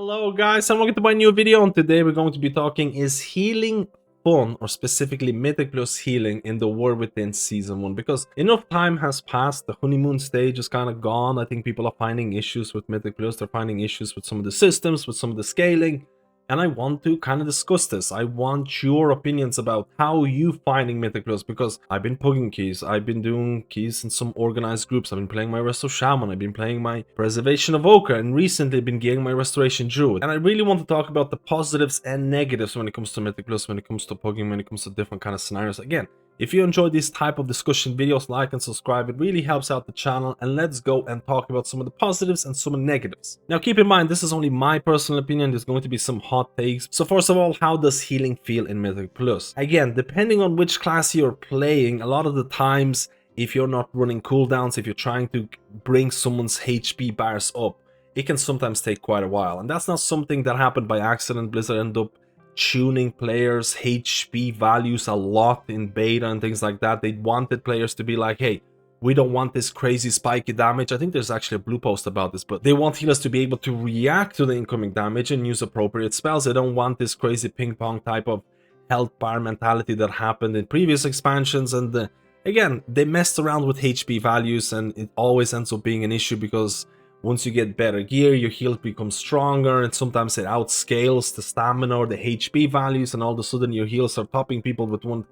Hello guys and welcome to my new video, and today we're going to be talking, is healing fun, or specifically Mythic Plus healing in the War Within Season 1? Because enough time has passed, the honeymoon stage is kind of gone. I think people are finding issues with Mythic Plus, they're finding issues with some of the systems, with some of the scaling, and I want to kind of discuss this. I want your opinions about how you finding Mythic Plus, because I've been pugging keys, I've been doing keys in some organized groups, I've been playing my Resto Shaman, I've been playing my Preservation Evoker, and recently been getting my Restoration Druid. And I really want to talk about the positives and negatives when it comes to Mythic Plus, when it comes to pugging, when it comes to different kind of scenarios. Again, if you enjoy these type of discussion videos, like and subscribe, it really helps out the channel, and let's go and talk about some of the positives and some of the negatives. Now keep in mind, this is only my personal opinion, there's going to be some hot takes. So first of all, how does healing feel in Mythic Plus? Again, depending on which class you're playing, a lot of the times, if you're not running cooldowns, if you're trying to bring someone's HP bars up, it can sometimes take quite a while. And that's not something that happened by accident. Blizzard ended up tuning players' HP values a lot in beta and things like that. They wanted players to be like, hey, we don't want this crazy spiky damage. I think there's actually a blue post about this, but they want healers to be able to react to the incoming damage and use appropriate spells. They don't want this crazy ping pong type of health bar mentality that happened in previous expansions. And again, they messed around with HP values, and it always ends up being an issue, because once you get better gear, your health becomes stronger, and sometimes it outscales the stamina or the HP values, and all of a sudden your heals are topping people with one,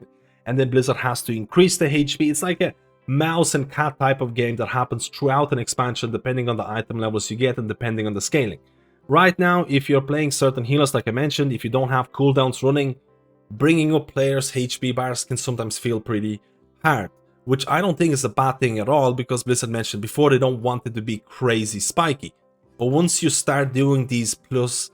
and then Blizzard has to increase the HP. It's like a mouse and cat type of game that happens throughout an expansion, depending on the item levels you get and depending on the scaling. Right now, if you're playing certain healers, like I mentioned, if you don't have cooldowns running, bringing up players' HP bars can sometimes feel pretty hard, which I don't think is a bad thing at all, because Blizzard mentioned before they don't want it to be crazy spiky. But once you start doing these plus,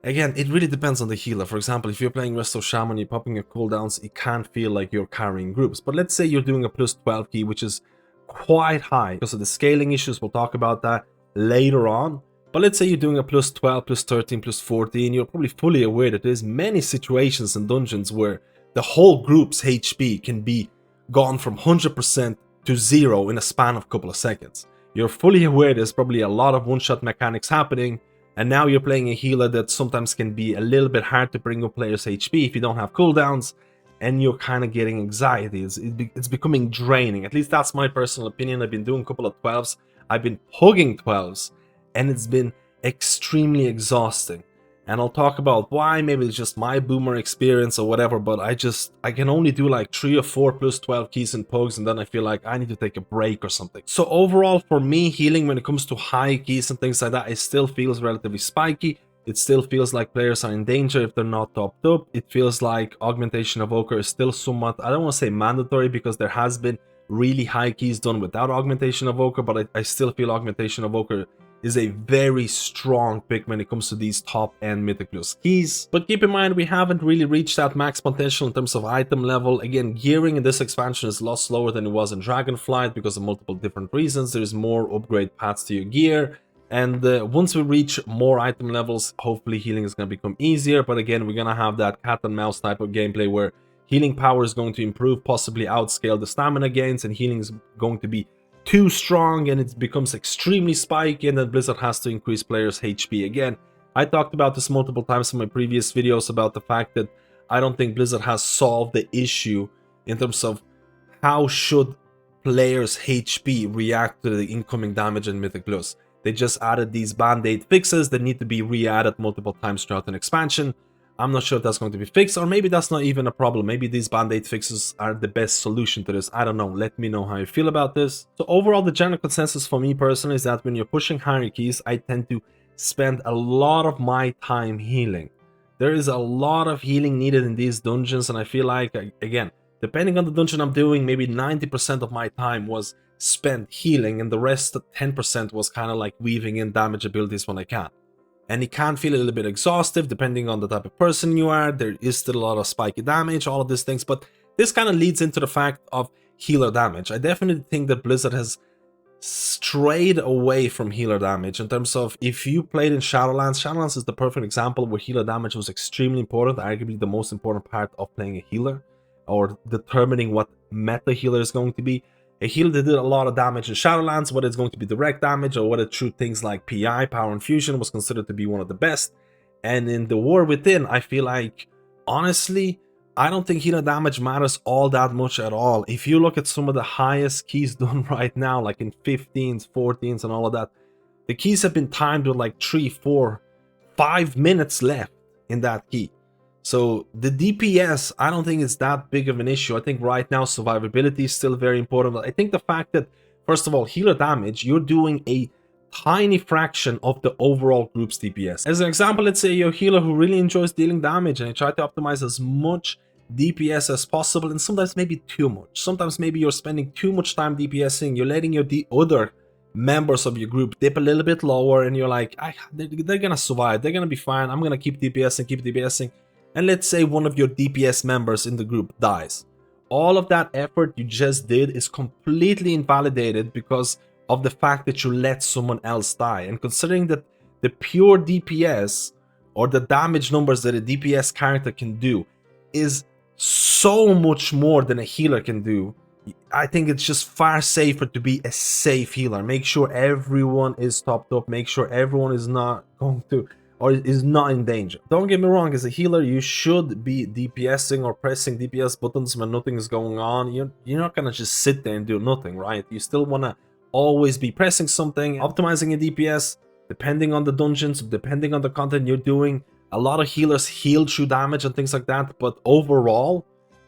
again, it really depends on the healer. For example, if you're playing Resto Shaman, you're popping your cooldowns, it can't feel like you're carrying groups. But let's say you're doing a plus 12 key, which is quite high because of the scaling issues. We'll talk about that later on. But let's say you're doing a plus 12, plus 13, plus 14, you're probably fully aware that there's many situations in dungeons where the whole group's HP can be gone from 100% to 0 in a span of a couple of seconds. You're fully aware there's probably a lot of one-shot mechanics happening, and now you're playing a healer that sometimes can be a little bit hard to bring up players' HP if you don't have cooldowns, and you're kind of getting anxiety. It's becoming draining. At least that's my personal opinion. I've been doing a couple of 12s, I've been pugging 12s, and it's been extremely exhausting. And I'll talk about why. Maybe it's just my boomer experience or whatever, but I can only do like 3 or 4 plus 12 keys and pugs, and then I feel like I need to take a break or something. So overall, for me, healing when it comes to high keys and things like that, it still feels relatively spiky. It still feels like players are in danger if they're not topped up. It feels like Augmentation Evoker is still somewhat, I don't want to say mandatory, because there has been really high keys done without Augmentation Evoker, but I still feel Augmentation Evoker is a very strong pick when it comes to these top-end Mythic Plus keys. But keep in mind, we haven't really reached that max potential in terms of item level. Again, gearing in this expansion is a lot slower than it was in Dragonflight because of multiple different reasons. There's more upgrade paths to your gear, and once we reach more item levels, hopefully healing is going to become easier. But again, we're going to have that cat and mouse type of gameplay where healing power is going to improve, possibly outscale the stamina gains, and healing is going to be too strong and it becomes extremely spiky, and then Blizzard has to increase players' HP again. I talked about this multiple times in my previous videos about the fact that I don't think Blizzard has solved the issue in terms of how should players' HP react to the incoming damage in Mythic Plus. They just added these band-aid fixes that need to be re-added multiple times throughout an expansion. I'm not sure if that's going to be fixed, or maybe that's not even a problem. Maybe these band-aid fixes are the best solution to this. I don't know. Let me know how you feel about this. So overall, the general consensus for me personally is that when you're pushing higher keys, I tend to spend a lot of my time healing. There is a lot of healing needed in these dungeons, and I feel like, again, depending on the dungeon I'm doing, maybe 90% of my time was spent healing, and the rest, 10%, was kind of like weaving in damage abilities when I can. And it can feel a little bit exhaustive depending on the type of person you are. There is still a lot of spiky damage, all of these things, but this kind of leads into the fact of healer damage. I definitely think that Blizzard has strayed away from healer damage in terms of, if you played in Shadowlands, Shadowlands is the perfect example where healer damage was extremely important, arguably the most important part of playing a healer or determining what meta healer is going to be. a healer that did a lot of damage in Shadowlands, whether it's going to be direct damage or whether through things like PI, Power Infusion, was considered to be one of the best. And in the War Within, I feel like, honestly, I don't think healer damage matters all that much at all. If you look at some of the highest keys done right now, like in 15s, 14s, and all of that, the keys have been timed with like 3, 4, 5 minutes left in that key. So the DPS, I don't think it's that big of an issue. I think right now survivability is still very important. I think the fact that, first of all, healer damage, you're doing a tiny fraction of the overall group's DPS. As an example, let's say you're a healer who really enjoys dealing damage and you try to optimize as much DPS as possible, and sometimes maybe too much. Sometimes maybe you're spending too much time DPSing, you're letting your other members of your group dip a little bit lower, and you're like, they're gonna survive, they're gonna be fine, I'm gonna keep DPSing. And let's say one of your DPS members in the group dies. All of that effort you just did is completely invalidated because of the fact that you let someone else die. And considering that the pure DPS or the damage numbers that a DPS character can do is so much more than a healer can do, I think it's just far safer to be a safe healer. Make sure everyone is topped up, make sure everyone is not going to, or is not in danger. Don't get me wrong, as a healer, you should be DPSing or pressing DPS buttons when nothing is going on. You're not gonna just sit there and do nothing, right? You still wanna always be pressing something, optimizing a DPS, depending on the dungeons, depending on the content you're doing. A lot of healers heal through damage and things like that, but overall,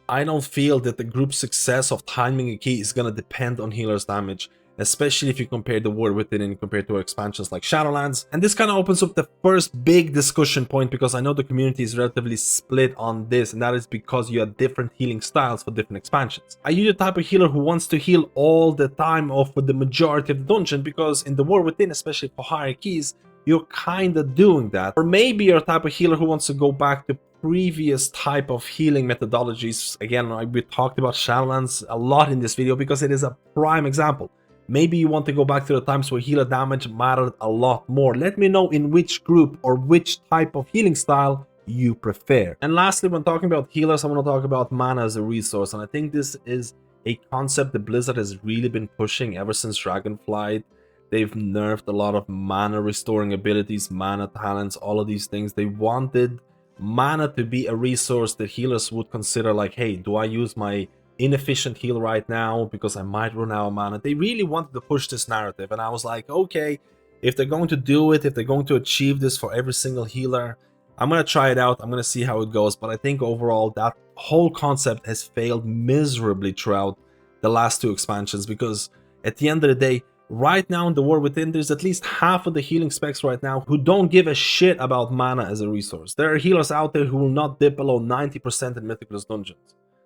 I don't feel that the group's success of timing a key is gonna depend on healers' damage, especially if you compare the War Within and compared to expansions like Shadowlands. And this kind of opens up the first big discussion point, because I know the community is relatively split on this, and that is because you have different healing styles for different expansions. Are you the type of healer who wants to heal all the time or for the majority of the dungeon? Because in the War Within, especially for higher keys, you're kind of doing that. Or maybe you're a type of healer who wants to go back to previous type of healing methodologies. Again, we talked about Shadowlands a lot in this video because it is a prime example. Maybe you want to go back to the times where healer damage mattered a lot more. Let me know in which group or which type of healing style you prefer. And lastly, when talking about healers, I want to talk about mana as a resource. And I think this is a concept that Blizzard has really been pushing ever since Dragonflight. They've nerfed a lot of mana restoring abilities, mana talents, all of these things. They wanted mana to be a resource that healers would consider like, hey, do I use my inefficient heal right now because I might run out of mana? They really wanted to push this narrative, and I was like, okay, if they're going to do it, if they're going to achieve this for every single healer, I'm gonna try it out, I'm gonna see how it goes. But I think overall that whole concept has failed miserably throughout the last 2 expansions, because at the end of the day, right now in the War Within, there's at least half of the healing specs right now who don't give a shit about mana as a resource. There are healers out there who will not dip below 90% in Mythic Plus dungeons.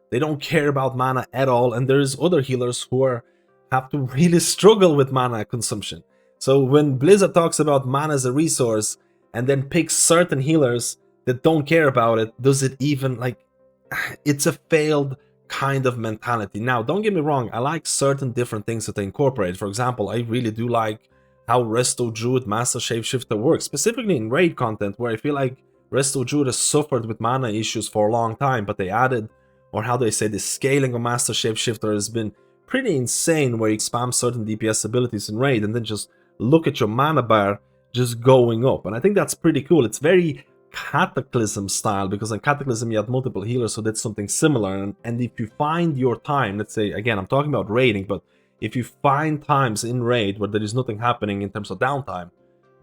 They don't care about mana at all, and there's other healers who have to really struggle with mana consumption. So when Blizzard talks about mana as a resource and then picks certain healers that don't care about it, does it even, like, it's a failed kind of mentality. Now, don't get me wrong, I like certain different things that they incorporate. For example, I really do like how Resto Druid Master Shapeshifter works, specifically in raid content, where I feel like Resto Druid has suffered with mana issues for a long time, but they added, or how do I say, the scaling of Master Shapeshifter has been pretty insane, where you spam certain DPS abilities in raid and then just look at your mana bar just going up. And I think that's pretty cool. It's very Cataclysm style, because in Cataclysm you had multiple healers, so that's something similar. And if you find your time, let's say, again, I'm talking about raiding, but if you find times in raid where there is nothing happening in terms of downtime,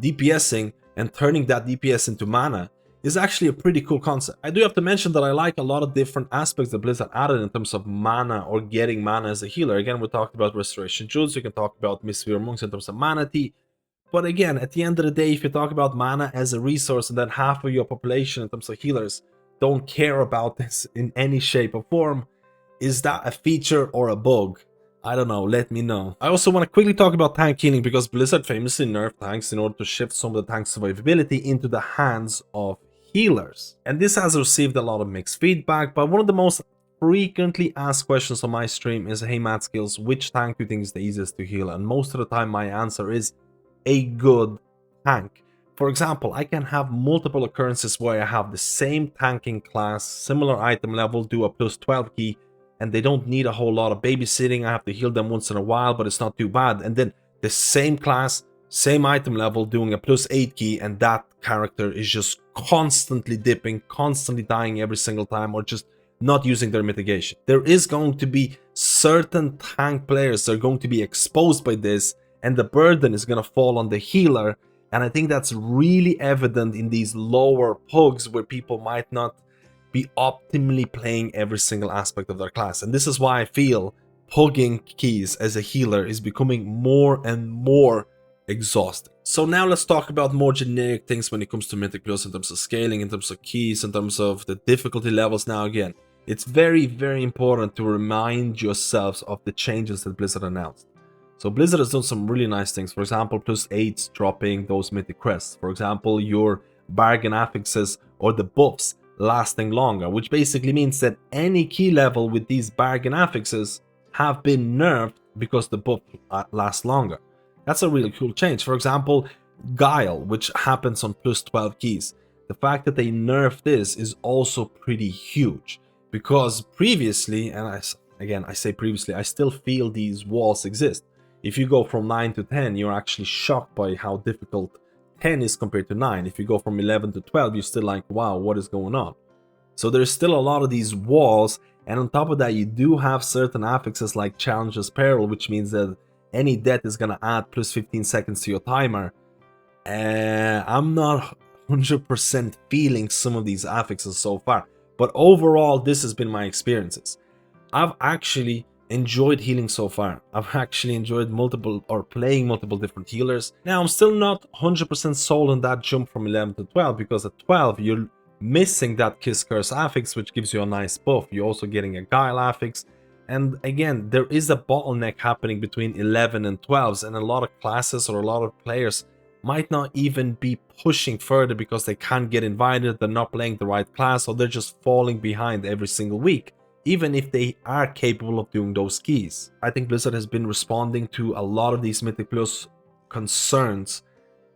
DPSing and turning that DPS into mana is actually a pretty cool concept. I do have to mention that I like a lot of different aspects that Blizzard added in terms of mana or getting mana as a healer. Again, we talked about Restoration Druids, you can talk about Mistweaver Monks in terms of mana tea. But again, at the end of the day, if you talk about mana as a resource and then half of your population in terms of healers don't care about this in any shape or form, is that a feature or a bug? I don't know, let me know. I also want to quickly talk about tank healing, because Blizzard famously nerfed tanks in order to shift some of the tank's survivability into the hands of healers. And this has received a lot of mixed feedback, but one of the most frequently asked questions on my stream is, hey MadSkillz, which tank do you think is the easiest to heal? And most of the time my answer is a good tank. For example, I can have multiple occurrences where I have the same tanking class, similar item level, do a plus 12 key, and they don't need a whole lot of babysitting. I have to heal them once in a while, but it's not too bad. And then the same class, same item level, doing a +8 key, and that character is just constantly dipping, constantly dying every single time, or just not using their mitigation. There is going to be certain tank players that are going to be exposed by this, and the burden is going to fall on the healer. And I think that's really evident in these lower pugs where people might not be optimally playing every single aspect of their class. And this is why I feel pugging keys as a healer is becoming more and more exhausting. So now let's talk about more generic things when it comes to Mythic Plus in terms of scaling, in terms of keys, in terms of the difficulty levels. Now again, it's very, very important to remind yourselves of the changes that Blizzard announced. So Blizzard has done some really nice things. For example, +8s dropping those mythic crests. For example, your bargain affixes or the buffs lasting longer, which basically means that any key level with these bargain affixes have been nerfed because the buff lasts longer. That's a really cool change. For example, Guile, which happens on +12 keys. The fact that they nerfed this is also pretty huge, because previously, and I say previously, I still feel these walls exist. If you go from 9 to 10, you're actually shocked by how difficult 10 is compared to 9. If you go from 11 to 12, you're still like, wow, what is going on? So there's still a lot of these walls, and on top of that, you do have certain affixes like Challenger's Peril, which means that any death is going to add +15 seconds to your timer. I'm not 100% feeling some of these affixes so far, but overall, this has been my experiences. I've actually enjoyed healing so far. I've actually enjoyed playing multiple different healers. Now, I'm still not 100% sold on that jump from 11 to 12, because at 12, you're missing that Kiss Curse affix, which gives you a nice buff. You're also getting a Guile affix. And again, there is a bottleneck happening between 11 and 12s, and a lot of classes or a lot of players might not even be pushing further because they can't get invited, they're not playing the right class, or they're just falling behind every single week, even if they are capable of doing those keys. I think Blizzard has been responding to a lot of these Mythic Plus concerns.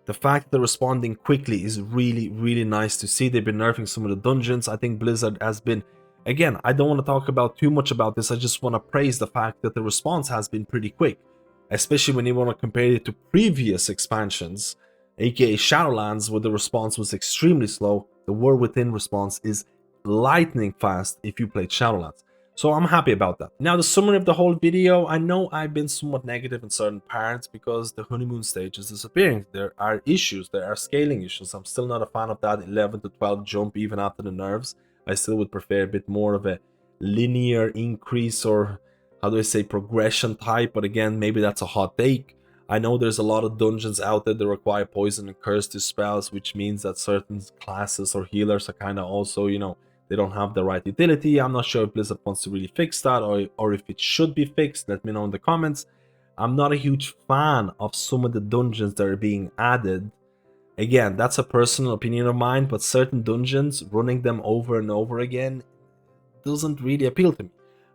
The fact that they're responding quickly is really, really nice to see. They've been nerfing some of the dungeons. I think Blizzard has been, again, I don't want to talk too much about this. I just want to praise the fact that the response has been pretty quick, especially when you want to compare it to previous expansions, aka Shadowlands, where the response was extremely slow. The War Within response is lightning fast if you played Shadowlands. So I'm happy about that. Now, the summary of the whole video, I know I've been somewhat negative in certain parts because the honeymoon stage is disappearing. There are issues, there are scaling issues. I'm still not a fan of that 11 to 12 jump even after the nerfs. I still would prefer a bit more of a linear increase, or how do I say, progression type, but again, maybe that's a hot take. I know there's a lot of dungeons out there that require poison and curse to spells, which means that certain classes or healers are kind of also, you know, they don't have the right utility. I'm not sure if Blizzard wants to really fix that, or if it should be fixed. Let me know in the comments. I'm not a huge fan of some of the dungeons that are being added. Again, that's a personal opinion of mine, but certain dungeons, running them over and over again doesn't really appeal to me.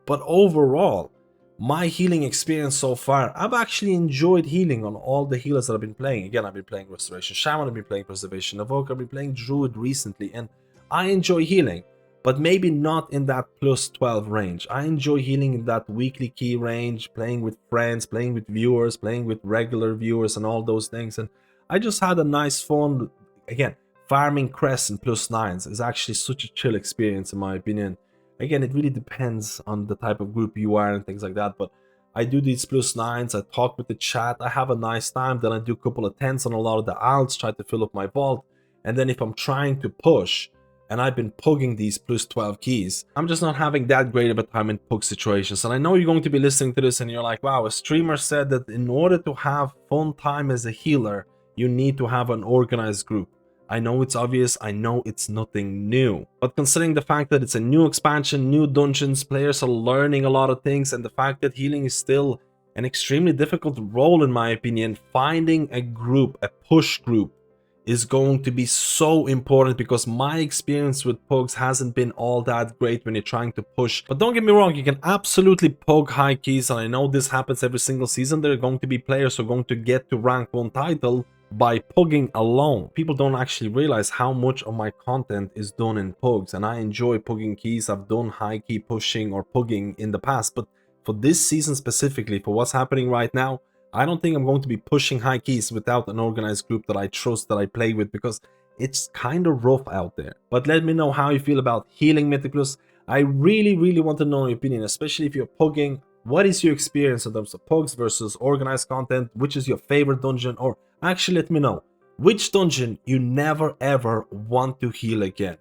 But overall, my healing experience so far, I've actually enjoyed healing on all the healers that I've been playing. Again, I've been playing Restoration Shaman, I've been playing Preservation Evoker, I've been playing Druid recently, and I enjoy healing, but maybe not in that +12 range. I enjoy healing in that weekly key range, playing with friends, playing with viewers, playing with regular viewers and all those things. And I just had a nice fun, again, farming crests and +9s is actually such a chill experience in my opinion. Again, it really depends on the type of group you are and things like that, but I do these +9s, I talk with the chat, I have a nice time, then I do a couple of 10s on a lot of the alts, try to fill up my vault, and then if I'm trying to push, and I've been pugging these +12 keys, I'm just not having that great of a time in pug situations. And I know you're going to be listening to this and you're like, wow, a streamer said that in order to have fun time as a healer, you need to have an organized group. I know it's obvious, I know it's nothing new, but considering the fact that it's a new expansion, new dungeons, players are learning a lot of things, and the fact that healing is still an extremely difficult role in my opinion, finding a group, a push group, is going to be so important, because my experience with pugs hasn't been all that great when you're trying to push. But don't get me wrong, you can absolutely pug high keys, and I know this happens every single season. There are going to be players who are going to get to rank 1 title by pugging alone. People don't actually realize how much of my content is done in pugs, and I enjoy pugging keys. I've done high key pushing or pugging in the past, but for this season specifically, for what's happening right now, I don't think I'm going to be pushing high keys without an organized group that I trust, that I play with, because it's kind of rough out there. But let me know how you feel about healing Mythic Plus. I really want to know your opinion, especially if you're pugging. What is your experience in terms of pugs versus organized content? Which is your favorite dungeon? Or actually, let me know which dungeon you never ever want to heal again.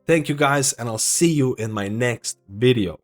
Thank you guys, and I'll see you in my next video.